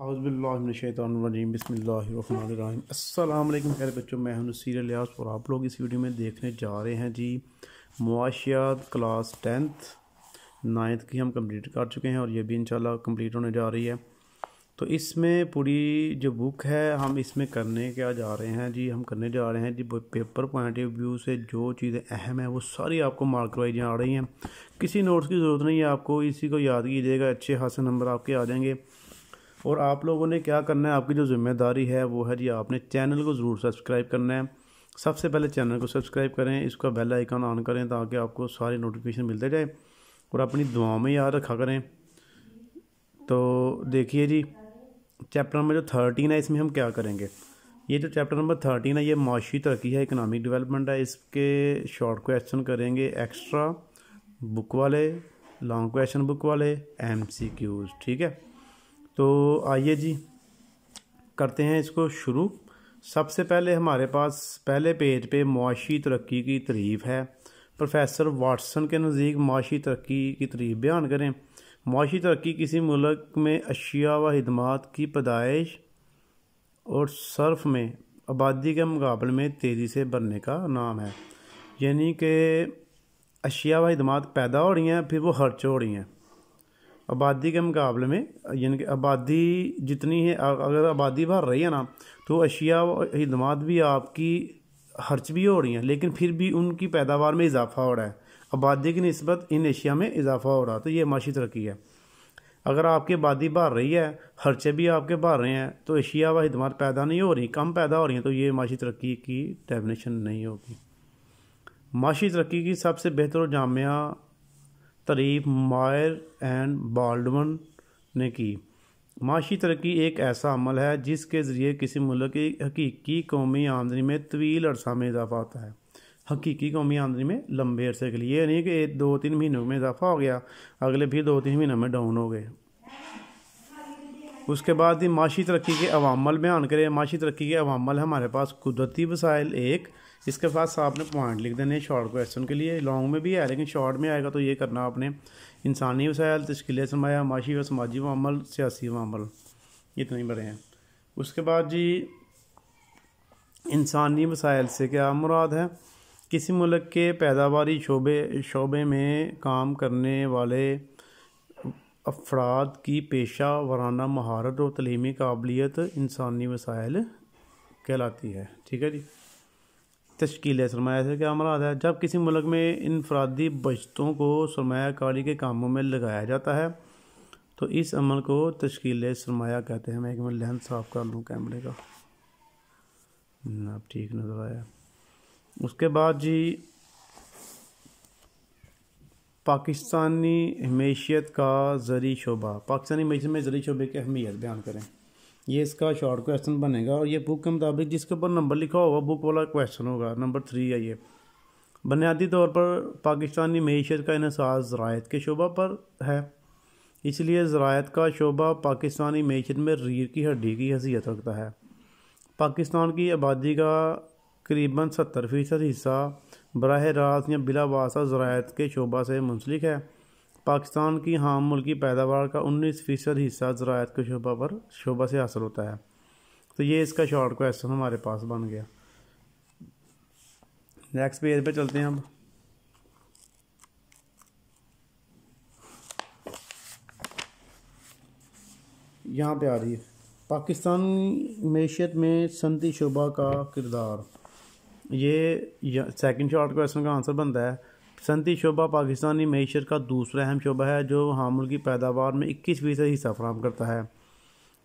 औज़ुबिल्लाहिमिनश्शैतानिर्रजीम बिस्मिल्लाहिर्रहमानिर्रहीम। अस्सलाम वालेकुम प्यारे बच्चों, मैं हूं नसीर इलियास और आप लोग इस वीडियो में देखने जा रहे हैं जी मुआशियात क्लास 10th 9th की हम कंप्लीट कर चुके हैं और ये भी इंशाल्लाह कंप्लीट होने जा रही है। तो इसमें पूरी जो बुक है हम इसमें करने क्या जा रहे हैं जी, हम करने जा रहे हैं जी पेपर पॉइंट ऑफ व्यू से जो चीज़ें अहम है वो सारी आपको मार्क करवाई जा रही हैं। किसी नोट्स की ज़रूरत नहीं है, आपको इसी को याद कीजिएगा, अच्छे खासे नंबर आपके आ जाएंगे। और आप लोगों ने क्या करना है, आपकी जो जिम्मेदारी है वो है जी आपने चैनल को ज़रूर सब्सक्राइब करना है। सबसे पहले चैनल को सब्सक्राइब करें, इसका बेल आइकन ऑन करें ताकि आपको सारी नोटिफिकेशन मिलते जाए और अपनी दुआओं में याद रखा करें। तो देखिए जी, चैप्टर नंबर जो 13 है इसमें हम क्या करेंगे। ये जो चैप्टर नंबर 13 है ये माशी तरक्की है, इकनॉमिक डेवलपमेंट है। इसके शॉर्ट क्वेश्चन करेंगे एक्स्ट्रा बुक वाले, लॉन्ग क्वेश्चन बुक वाले, MCQs, ठीक है। तो आइए जी करते हैं इसको शुरू। सबसे पहले हमारे पास पहले पेज पे मुआशी तरक्की की तारीफ़ है। प्रोफेसर वाटसन के नज़दीक मुआशी तरक्की की तारीफ़ बयान करें। मुआशी तरक्की किसी मुल्क में अशिया व खिदमात की पैदाइश और सर्फ में आबादी के मुकाबले में तेज़ी से बढ़ने का नाम है। यानी कि अशिया व खिदमात पैदा हो रही हैं, फिर वो खर्च हो रही हैं आबादी के मुकाबले में। यानी कि आबादी जितनी है, अगर आबादी बढ़ रही है ना तो अशिया व खिदमात भी आपकी खर्च भी हो रही हैं, लेकिन फिर भी उनकी पैदावार में इजाफा हो रहा है। आबादी की निस्बत इन एशिया में इजाफा हो रहा है, तो ये माशी तरक्की है। अगर आपकी आबादी बढ़ रही है, खर्चे भी आपके बढ़ रहे हैं, तो एशिया व खिदमात पैदा नहीं हो रही, कम पैदा हो रही हैं, तो ये माशी तरक्की की डेफिनेशन नहीं होगी। माशी तरक्की की सबसे बेहतर और जामिया तारीफ मायर एंड बाल्डवन ने की। माशी तरक्की एक ऐसा अमल है जिसके ज़रिए किसी मुल्क की हकीकी कौमी आमदनी में तवील अरसा में इजाफा होता है। हकीकी कौमी आमदनी में लंबे अरसे के लिए, नहीं कि 2-3 महीनों में इजाफा हो गया, अगले फिर 2-3 महीनों में डाउन हो गए। उसके बाद ही माशी तरक्की के अवामल बयान करें। माशी तरक्की के अवामल हमारे पास कुदरती वसाइल एक, इसके पास आपने पॉइंट लिख देने शॉर्ट क्वेश्चन के लिए। लॉन्ग में भी है लेकिन शॉर्ट में आएगा तो ये करना आपने। इंसानी वसाइल, तश्कील सरमाया, माशी व समाजी अमल, सियासी अमल, इतने बड़े हैं। उसके बाद जी इंसानी वसाइल से क्या मुराद है, किसी मुल्क के पैदावारी शोबे में काम करने वाले अफराद की पेशा वराना महारत और तलीमी काबिलियत इंसानी वसाइल कहलाती है, ठीक है जी। तश्कील सरमाया से क्या मुराद है, जब किसी मुल्क में इनफरादी बचतों को सरमायाकारी के कामों में लगाया जाता है तो इस अमल को तश्कील सरमाया कहते हैं। मैं एक मिनट लेंस साफ कर लूँ कैमरे का, अब ठीक नज़र आया। उसके बाद जी पाकिस्तानी मैशियत का ज़री शोबा, पाकिस्तानी मैशियत में ज़री शोबे की अहमियत बयान करें। ये इसका शॉर्ट क्वेश्चन बनेगा और ये बुक के मुताबिक जिसके ऊपर नंबर लिखा होगा बुक वाला क्वेश्चन होगा, नंबर 3 है ये। बुनियादी तौर पर पाकिस्तानी मैशियत का इन्हिसार ज़राअत के शोबा पर है, इसलिए ज़राअत का शोबा पाकिस्तानी मैशियत में रीढ़ की हड्डी की हैसियत रखता है। पाकिस्तान की आबादी का करीबन 70% हिस्सा बराह रास्त या बिला वास्ता ज़राअत के शोबा से मुंसलिक है। पाकिस्तान की हाम मुल्की पैदावार का 19% हिस्सा ज़राअत के शोबा से हासिल होता है। तो ये इसका शॉर्ट क्वेश्चन हमारे पास बन गया। नेक्स्ट पेज पे चलते हैं। अब यहाँ पे आ रही है पाकिस्तान मैशियत में सनती शोबा का किरदार। ये सेकंड शॉर्ट क्वेश्चन का आंसर बनता है। सनती शोबा पाकिस्तानी मैशियत का दूसरा अहम शोबा है जो हामुल की पैदावार में 21% हिस्सा फराहम करता है।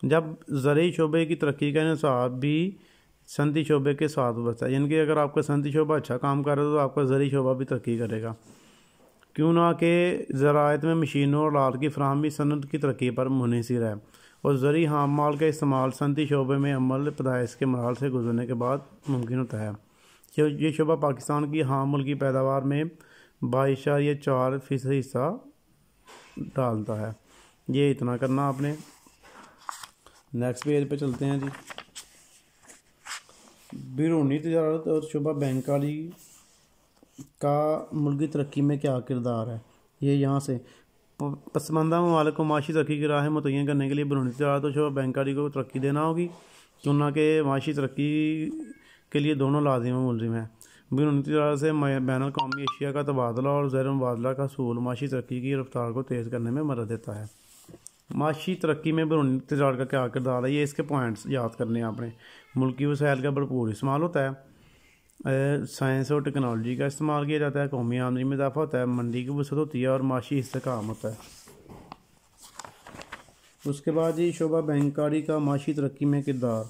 जब ज़रूरी शोबे की तरक्की का इन्हिसार भी सनती शोबे के साथ बचता है, यानी कि अगर आपका सनती शोबा अच्छा काम कर रहा है तो आपका ज़रूरी शोबा भी तरक्की करेगा। क्यों ना कि ज़राअत में मशीनों और लाल की फराहमी सनत की तरक्की पर मुनहसर है और ज़रूरी हाम माल का इस्तेमाल सनती शोबे में अमल पैदाइश के मराहल से गुजरने के बाद मुमकिन होता है। ये शोबा पाकिस्तान की हाम मुल्क की पैदावार में 22.4% हिस्सा डालता है। ये इतना करना आपने। नेक्स्ट पेज पे चलते हैं जी। बैरूनी तजारत और शोबा बैंकारी का मुल्की तरक्की में क्या किरदार है, ये यहाँ से पसमानदा ममालिक को माशी तरक्की की राह मुतय्यन करने के लिए बैरूनी तजारत और शोबा बैंकारी को तरक्की देना होगी, क्योंकि के माशी तरक्की के लिए दोनों लाजिम व मुलजिम हैं। बैरूनी तजारत से बैनुल कौमी एशिया का तबादला और ज़ैर मुबादला का असूल माशी तरक्की की रफ्तार को तेज़ करने में मदद देता है। माशी तरक्की में बैरूनी तजारत का क्या किरदार है, ये इसके पॉइंट्स याद करने हैं आपने। मुल्की वसाइल का भरपूर इस्तेमाल होता है, साइंस और टेक्नोलॉजी का इस्तेमाल किया जाता है, कौमी आमदनी में इजाफा होता है, मंडी की वसअत होती है और माशी इस्तेहकाम होता है। उसके बाद जी शोबा बैंकारी का माशी तरक्की में किरदार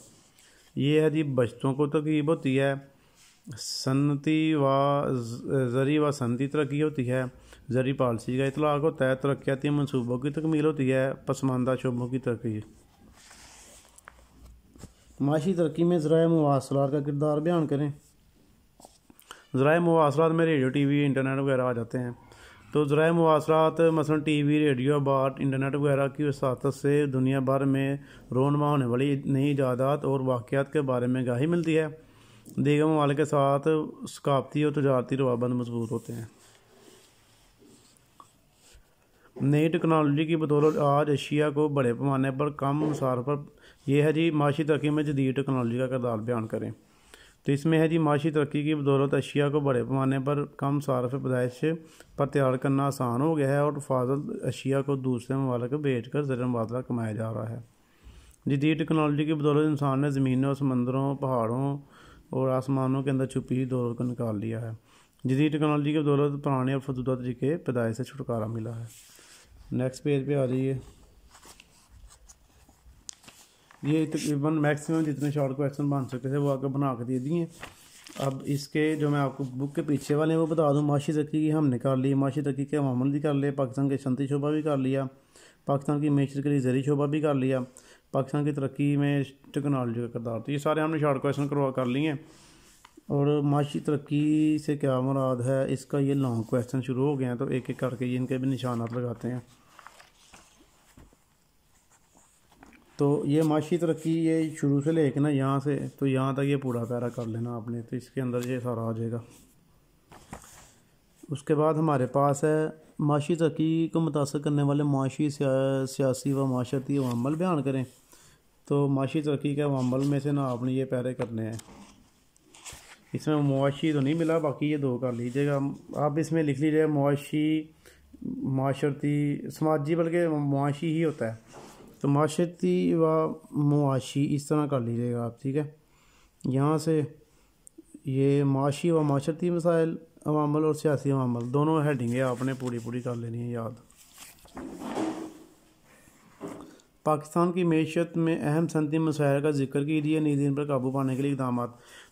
ये है जी, बचतों को तरकीब होती है, सनती व ज़री व सनती तरक्की होती है, ज़री पॉलिसी का इतलाक़ होता है, तरक्याती मनसूबों की तकमील होती है, पसमानदा शोबों की तरक्की। माशी तरक्की में ज़राए मुवासलात का किरदार बयान करें। ज़राए मुवासलात में रेडियो, टीवी, इंटरनेट वगैरह आ जाते हैं। तो ज़राए मुवासलात मसलन टीवी, रेडियो, बाट, इंटरनेट वगैरह की वसात से दुनिया भर में रोनमा होने वाली नई इजादात और वाक़यात के बारे में आगाही मिलती है। दीगर ममालिक के साथ सकाफती और तजारती रवाबंद मजबूत होते हैं। नई टेक्नोलॉजी की बदौलत आज एशिया को बड़े पैमाने पर कम मसार पर यह है जी, माशी तरक्की में जदीद टेक्नोलॉजी का किरदार बयान करें। तो इसमें है जी, माशी तरक्की की बदौलत एशिया को बड़े पैमाने पर कम सारफ पैदाइश पर तैयार करना आसान हो गया है और फाजल एशिया को दूसरे ममालिक को बेच कर ज़र मुबादला कमाया जा रहा है। जदीद टेक्नोलॉजी की बदौलत इंसान ने ज़मीनों, समंदरों, पहाड़ों और आसमानों के अंदर छुपी हुई दौलत को निकाल लिया है। जदीद टेक्नोलॉजी की बदौलत पुराने और फजूदा तरीके पैदाइश से छुटकारा मिला है। नेक्स्ट पेज पे आ जाइए। ये तकरीबन मैक्सिमम जितने शॉर्ट क्वेश्चन बन सकते थे वो आपको बना के दे दिए। अब इसके जो मैं आपको बुक के पीछे वाले वो बता दूं, माशी तरक्की की हमने कर ली, माशी तरक्की के अवामल भी कर लिए, पाकिस्तान के सनती शोबा भी कर लिया, पाकिस्तान की मैशत के लिए ज़री शोबा भी कर लिया, पाकिस्तान की तरक्की में टेक्नोलॉजी का किरदार। तो ये सारे हमने शॉर्ट क्वेश्चन करवा कर लिए हैं। और माशी तरक्की से क्या मुराद है, इसका ये लॉन्ग क्वेश्चन शुरू हो गए हैं, तो एक एक करके ये इनके भी निशानात लगाते हैं। तो ये माशी तरक्की ये शुरू से लेके ना यहाँ से तो यहाँ तक ये पूरा पैरा कर लेना आपने, तो इसके अंदर ये सारा आ जाएगा। उसके बाद हमारे पास है माशी तरक्की को मुतासर करने वाले माशी, सियासी व माशरती अवामल बयान करें। तो माशी तरक्की के अवामल में से ना आपने ये पैरे करने हैं। इसमें मुआशी तो नहीं मिला, बाकी ये दो कर लीजिएगा आप। इसमें लिख लीजिएगा मुआशी, माशरती, समाजी, बल्कि मुआशी ही होता है, तो माशरती व मुआशी इस तरह कर लीजिएगा आप, ठीक है। यहाँ से ये माशी व माशरती मसाइल अवामल और सियासी अवामल दोनों हेडिंगें आपने पूरी कर लेनी है याद। पाकिस्तान की मैशत में अहम सनती मसाइल का जिक्र कीजिए, नींद पर काबू पाने के लिए इक़दाम।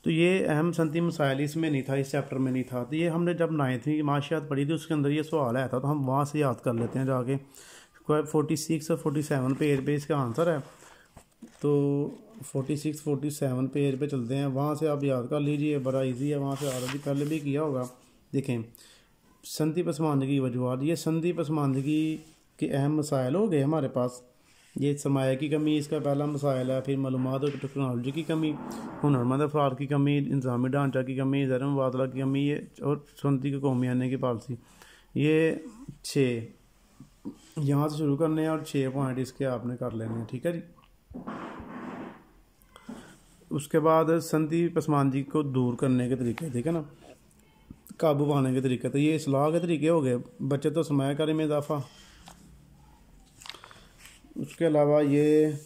तो ये अहम सनती मसाइल इसमें नहीं था, इस चैप्टर में नहीं था। तो ये हमने जब 9वीं की माशियात पढ़ी थी उसके अंदर ये सवाल आया था, तो हम वहाँ से याद कर लेते हैं जाके। 46 और 47 पेज पे इसका आंसर है, तो 46-47 पेज पे चलते हैं, वहाँ से आप याद कर लीजिए, बड़ा इजी है। वहाँ से ऑलरेडी पहले भी किया होगा। देखें, सनती पसमानदगी वजूहात, ये सनती पसमानदगी के अहम मसाइल हो गए हमारे पास। ये सरमाया की कमी इसका पहला मसाइल है, फिर मालूमात और टेक्नोलॉजी की कमी, हुनरमंद अफराद की कमी, इंतजामी ढांचा की कमी, ज़र मुबादला की कमी, ये और सनती के कौमी आने की पॉलिसी। ये 6 यहाँ से शुरू करने हैं और 6 पॉइंट इसके आपने कर लेने हैं, ठीक है जी। उसके बाद सनती पसमानदगी को दूर करने के तरीके, ठीक है ना, काबू पाने के तरीके। तो ये इस्लाह के तरीके हो गए, बचत और सरमायाकारी में इजाफा। उसके अलावा ये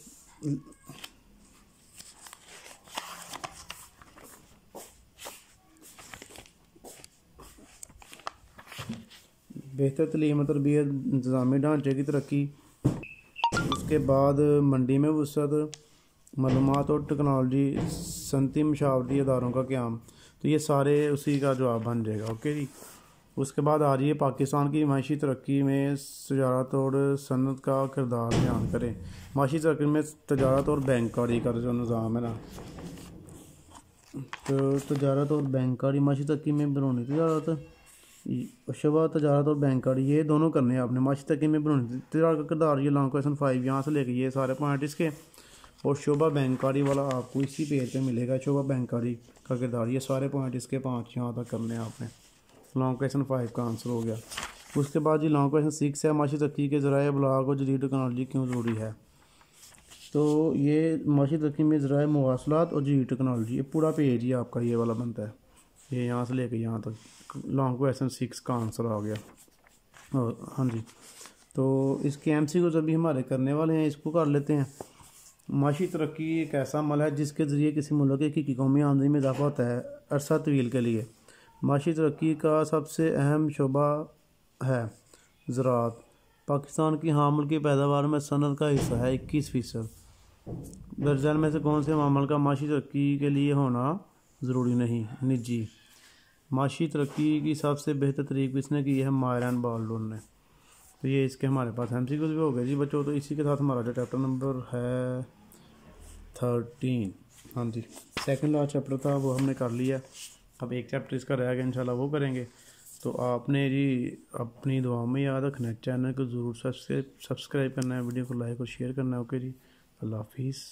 बेहतर तलीम तरबियत, इंतज़ामी ढांचे की तरक्की। उसके बाद मंडी में वसअत, मालूमात और टेक्नोलॉजी, सनती मशावरती अदारों का क़याम। तो ये सारे उसी का जवाब बन जाएगा, ओके जी। उसके बाद आ रही है पाकिस्तान की माशी तरक्की में तजारत और सनत का किरदार बयान करें। माशी तरक्की में तजारत और बैंकारी का जो निज़ाम है ना, तो तजारत और बैंकारी माशी तरक्की में बैरूनी तजारत, शोबा तजारत और बैंकारी, ये दोनों करने हैं आपने। माशी तरक्की में बैरूनी तजारत का किरदार, ये लॉन्ग क्वेश्चन 5 यहाँ से लेके ये सारे पॉइंट इसके। और शोबा बैंकारी वाला आपको इसी पेज पे मिलेगा, शोबा बैंकारी का किरदार, ये सारे पॉइंट इसके 5 यहाँ तक करने हैं आपने। लॉन्ग क्वेश्चन 5 का आंसर हो गया। उसके बाद जी लॉन्ग क्वेश्चन 6 है, माशी तरक्की के ज़राए अबलाग और जदीद टेक्नोलॉजी क्यों ज़रूरी है। तो ये माशी तरक्की में ज़राए मवासलात और जदीद टेक्नोलॉजी, ये पूरा पेज ही आपका ये वाला बनता है, ये यहाँ से लेके यहाँ तक लॉन्ग क्वेश्चन 6 का आंसर आ गया। और हाँ जी, तो इसके MCQ अभी हमारे करने वाले हैं, इसको कर लेते हैं। माशी तरक्की एक ऐसा अमल है जिसके ज़रिए किसी मुल्क की कौमी आमदनी में इजाफा होता है अरसा तवील के लिए। माशी तरक्की का सबसे अहम शोबा है ज़राअत। पाकिस्तान की हामुल की पैदावार में सनत का हिस्सा है 21%। दर्जन में से कौन से मामल का माशी तरक्की के लिए होना ज़रूरी नहीं। निजी माशी तरक्की की सबसे बेहतर तरीक़ किसने की है, मायरन बाल्डोन ने। तो ये इसके हमारे पास MCQ भी हो गए जी बच्चों। तो इसी के साथ हमारा जो चैप्टर नंबर है 13, हाँ जी, सेकंड लास्ट चैप्टर था वो हमने कर लिया। अब एक चैप्टर इसका रह गया, इंशाल्लाह वो करेंगे। तो आपने जी अपनी दुआ में याद रखना है, चैनल को ज़रूर सब्सक्राइब करना है, वीडियो को लाइक और शेयर करना है। ओके जी, अल्लाह हाफिज़।